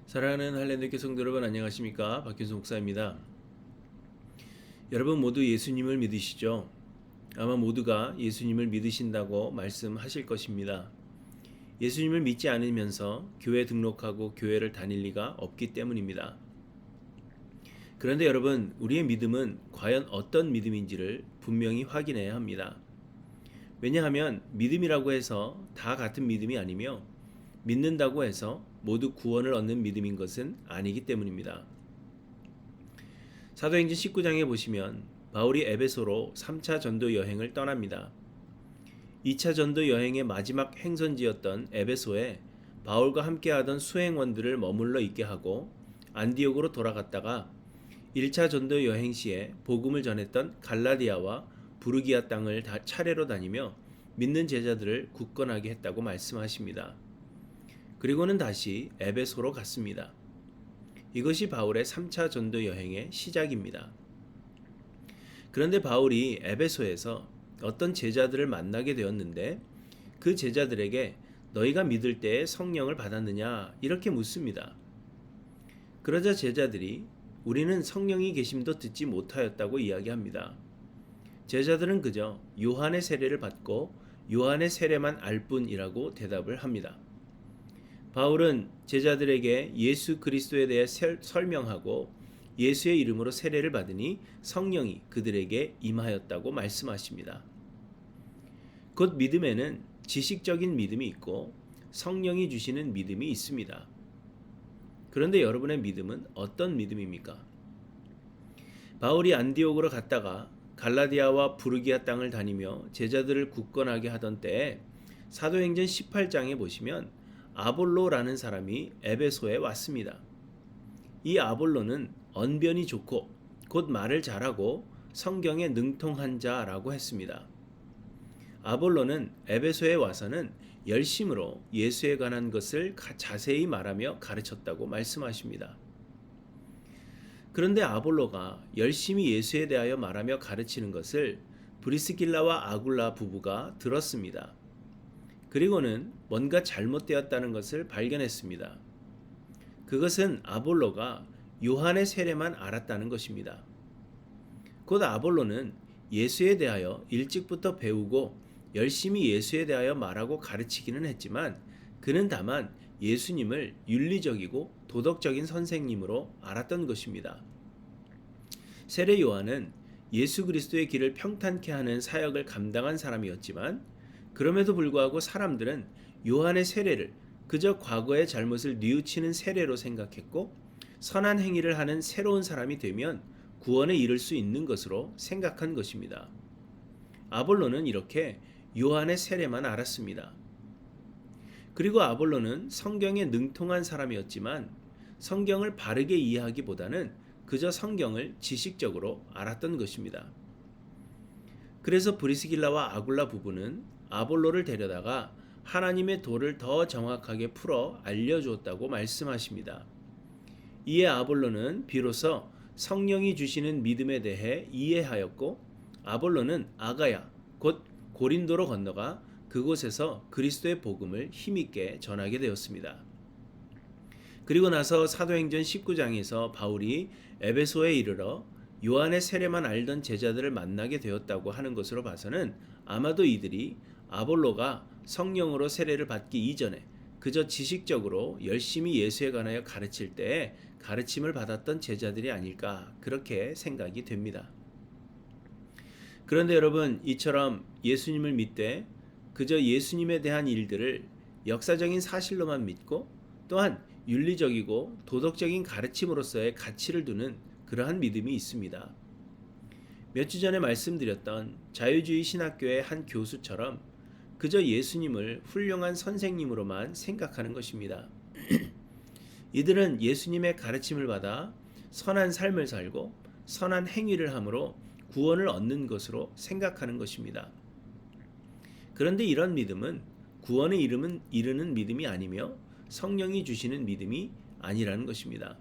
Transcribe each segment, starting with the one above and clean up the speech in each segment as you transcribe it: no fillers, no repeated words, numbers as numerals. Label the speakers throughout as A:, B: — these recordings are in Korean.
A: 사랑하는 할렐루야 성도 여러분, 안녕하십니까? 박균수 목사입니다. 여러분 모두 예수님을 믿으시죠? 아마 모두가 예수님을 믿으신다고 말씀하실 것입니다. 예수님을 믿지 않으면서 교회 등록하고 교회를 다닐 리가 없기 때문입니다. 그런데 여러분, 우리의 믿음은 과연 어떤 믿음인지를 분명히 확인해야 합니다. 왜냐하면 믿음이라고 해서 다 같은 믿음이 아니며 믿는다고 해서 모두 구원을 얻는 믿음인 것은 아니기 때문입니다. 사도행전 19장에 보시면 바울이 에베소로 3차 전도 여행을 떠납니다. 2차 전도 여행의 마지막 행선지였던 에베소에 바울과 함께하던 수행원들을 머물러 있게 하고 안디옥으로 돌아갔다가 1차 전도 여행 시에 복음을 전했던 갈라디아와 부르기아 땅을 차례로 다니며 믿는 제자들을 굳건하게 했다고 말씀하십니다. 그리고는 다시 에베소로 갔습니다. 이것이 바울의 3차 전도 여행의 시작입니다. 그런데 바울이 에베소에서 어떤 제자들을 만나게 되었는데 그 제자들에게 너희가 믿을 때에 성령을 받았느냐 이렇게 묻습니다. 그러자 제자들이 우리는 성령이 계심도 듣지 못하였다고 이야기합니다. 제자들은 그저 요한의 세례를 받고 요한의 세례만 알 뿐이라고 대답을 합니다. 바울은 제자들에게 예수 그리스도에 대해 설명하고 예수의 이름으로 세례를 받으니 성령이 그들에게 임하였다고 말씀하십니다. 곧 믿음에는 지식적인 믿음이 있고 성령이 주시는 믿음이 있습니다. 그런데 여러분의 믿음은 어떤 믿음입니까? 바울이 안디옥으로 갔다가 갈라디아와 부르기아 땅을 다니며 제자들을 굳건하게 하던 때에 사도행전 18장에 보시면 아볼로라는 사람이 에베소에 왔습니다. 이 아볼로는 언변이 좋고 곧 말을 잘하고 성경에 능통한 자라고 했습니다. 아볼로는 에베소에 와서는 열심으로 예수에 관한 것을 자세히 말하며 가르쳤다고 말씀하십니다. 그런데 아볼로가 열심히 예수에 대하여 말하며 가르치는 것을 브리스길라와 아굴라 부부가 들었습니다. 그리고는 뭔가 잘못되었다는 것을 발견했습니다. 그것은 아볼로가 요한의 세례만 알았다는 것입니다. 곧 아볼로는 예수에 대하여 일찍부터 배우고 열심히 예수에 대하여 말하고 가르치기는 했지만 그는 다만 예수님을 윤리적이고 도덕적인 선생님으로 알았던 것입니다. 세례 요한은 예수 그리스도의 길을 평탄케 하는 사역을 감당한 사람이었지만 그럼에도 불구하고 사람들은 요한의 세례를 그저 과거의 잘못을 뉘우치는 세례로 생각했고 선한 행위를 하는 새로운 사람이 되면 구원에 이를 수 있는 것으로 생각한 것입니다. 아볼로는 이렇게 요한의 세례만 알았습니다. 그리고 아볼로는 성경에 능통한 사람이었지만 성경을 바르게 이해하기보다는 그저 성경을 지식적으로 알았던 것입니다. 그래서 브리스길라와 아굴라 부부는 아볼로를 데려다가 하나님의 도를 더 정확하게 풀어 알려주었다고 말씀하십니다. 이에 아볼로는 비로소 성령이 주시는 믿음에 대해 이해하였고 아볼로는 아가야 곧 고린도로 건너가 그곳에서 그리스도의 복음을 힘있게 전하게 되었습니다. 그리고 나서 사도행전 19장에서 바울이 에베소에 이르러 요한의 세례만 알던 제자들을 만나게 되었다고 하는 것으로 봐서는 아마도 이들이 아볼로가 성령으로 세례를 받기 이전에 그저 지식적으로 열심히 예수에 관하여 가르칠 때에 가르침을 받았던 제자들이 아닐까 그렇게 생각이 됩니다. 그런데 여러분, 이처럼 예수님을 믿되 그저 예수님에 대한 일들을 역사적인 사실로만 믿고 또한 윤리적이고 도덕적인 가르침으로서의 가치를 두는 그러한 믿음이 있습니다. 몇 주 전에 말씀드렸던 자유주의 신학교의 한 교수처럼 그저 예수님을 훌륭한 선생님으로만 생각하는 것입니다. 이들은 예수님의 가르침을 받아 선한 삶을 살고 선한 행위를 함으로 구원을 얻는 것으로 생각하는 것입니다. 그런데 이런 믿음은 구원에 이르는 믿음이 아니며 성령이 주시는 믿음이 아니라는 것입니다.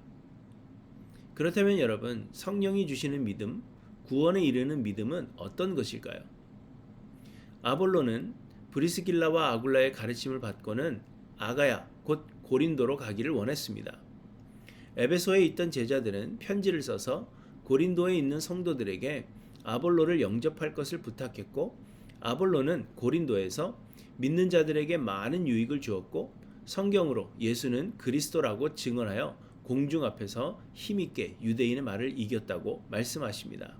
A: 그렇다면 여러분, 성령이 주시는 믿음, 구원에 이르는 믿음은 어떤 것일까요? 아볼로는 브리스길라와 아굴라의 가르침을 받고는 아가야 곧 고린도로 가기를 원했습니다. 에베소에 있던 제자들은 편지를 써서 고린도에 있는 성도들에게 아볼로를 영접할 것을 부탁했고, 아볼로는 고린도에서 믿는 자들에게 많은 유익을 주었고, 성경으로 예수는 그리스도라고 증언하여 공중 앞에서 힘있게 유대인의 말을 이겼다고 말씀하십니다.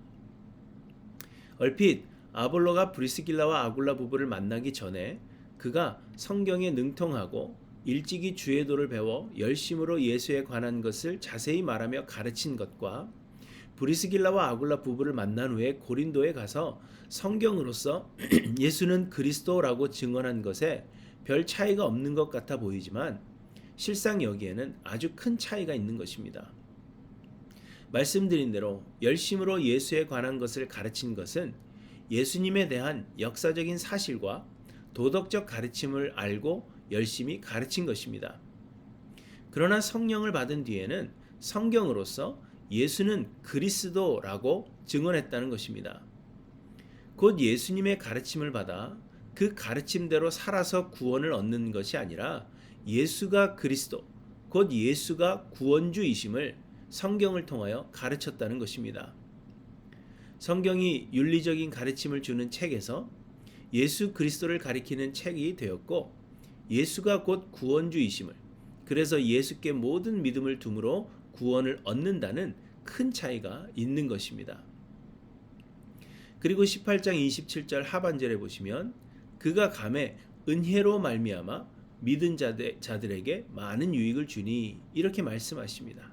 A: 얼핏 아볼로가 브리스길라와 아굴라 부부를 만나기 전에 그가 성경에 능통하고 일찍이 주의 도를 배워 열심으로 예수에 관한 것을 자세히 말하며 가르친 것과 브리스길라와 아굴라 부부를 만난 후에 고린도에 가서 성경으로서 예수는 그리스도라고 증언한 것에 별 차이가 없는 것 같아 보이지만 실상 여기에는 아주 큰 차이가 있는 것입니다. 말씀드린 대로 열심으로 예수에 관한 것을 가르친 것은 예수님에 대한 역사적인 사실과 도덕적 가르침을 알고 열심히 가르친 것입니다. 그러나 성령을 받은 뒤에는 성경으로서 예수는 그리스도라고 증언했다는 것입니다. 곧 예수님의 가르침을 받아 그 가르침대로 살아서 구원을 얻는 것이 아니라 예수가 그리스도, 곧 예수가 구원주이심을 성경을 통하여 가르쳤다는 것입니다. 성경이 윤리적인 가르침을 주는 책에서 예수 그리스도를 가리키는 책이 되었고, 예수가 곧 구원주이심을, 그래서 예수께 모든 믿음을 둠으로 구원을 얻는다는 큰 차이가 있는 것입니다. 그리고 18장 27절 하반절에 보시면 그가 감에 은혜로 말미암아 믿은 자들에게 많은 유익을 주니 이렇게 말씀하십니다.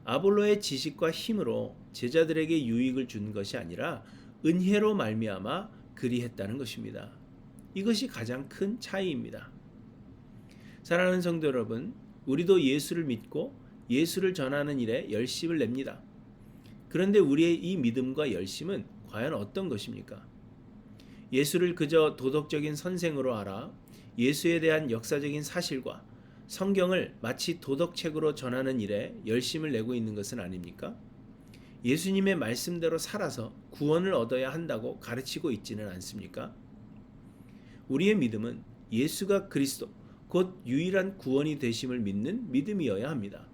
A: 아볼로의 지식과 힘으로 제자들에게 유익을 준 것이 아니라 은혜로 말미암아 그리했다는 것입니다. 이것이 가장 큰 차이입니다. 사랑하는 성도 여러분, 우리도 예수를 믿고 예수를 전하는 일에 열심을 냅니다. 그런데 우리의 이 믿음과 열심은 과연 어떤 것입니까? 예수를 그저 도덕적인 선생으로 알아 예수에 대한 역사적인 사실과 성경을 마치 도덕책으로 전하는 일에 열심을 내고 있는 것은 아닙니까? 예수님의 말씀대로 살아서 구원을 얻어야 한다고 가르치고 있지는 않습니까? 우리의 믿음은 예수가 그리스도, 곧 유일한 구원이 되심을 믿는 믿음이어야 합니다.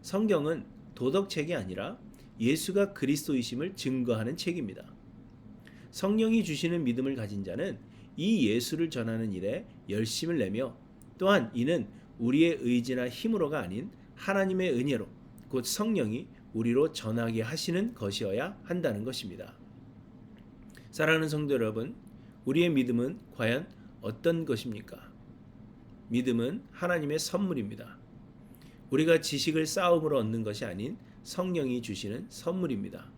A: 성경은 도덕책이 아니라 예수가 그리스도이심을 증거하는 책입니다. 성령이 주시는 믿음을 가진 자는 이 예수를 전하는 일에 열심을 내며 또한 이는 우리의 의지나 힘으로가 아닌 하나님의 은혜로 곧 성령이 우리로 전하게 하시는 것이어야 한다는 것입니다. 사랑하는 성도 여러분, 우리의 믿음은 과연 어떤 것입니까? 믿음은 하나님의 선물입니다. 우리가 지식을 쌓음으로 얻는 것이 아닌 성령이 주시는 선물입니다.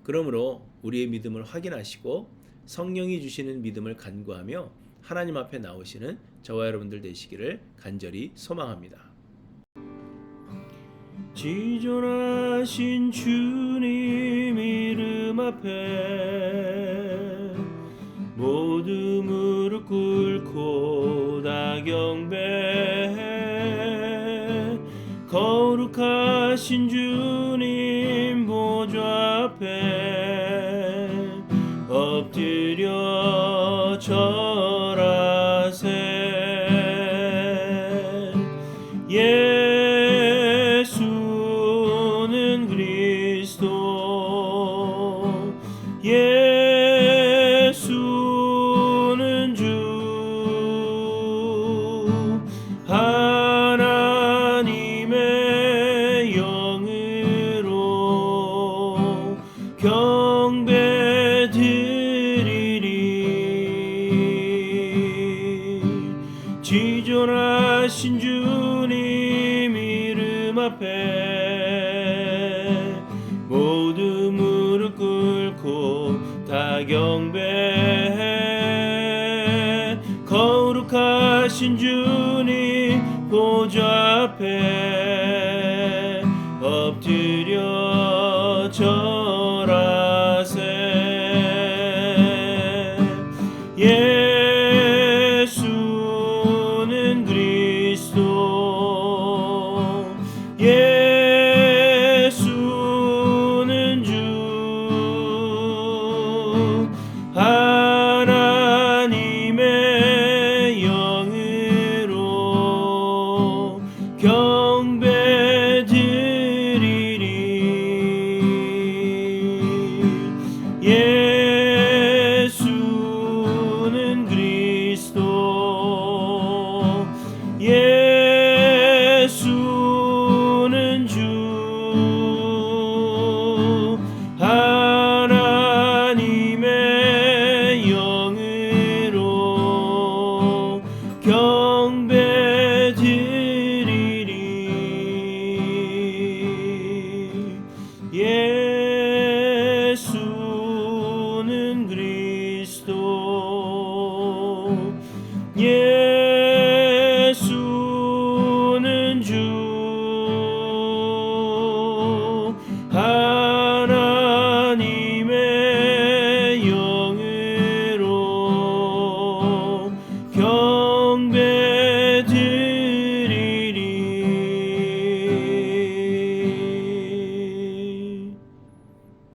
A: 그러므로 우리의 믿음을 확인하시고 성령이 주시는 믿음을 간구하며 하나님 앞에 나오시는 저와 여러분들 되시기를 간절히 소망합니다. 지존하신 주님 이름 앞에 모두 무릎 꿇고 다 경배해 거룩하신 주님 보좌 앞에 엎드려 절하세. 예수는 그리스도, 예수는 주, 하나님의 영으로 경배드리리. 지존하신 주님 이름 앞에 모두 무릎 꿇고 다 경배해 거룩하신 주님 보좌 앞에 엎드려 절하세. 예수는 그리스도, 예수는 주, 하나님의 영으로 경배 주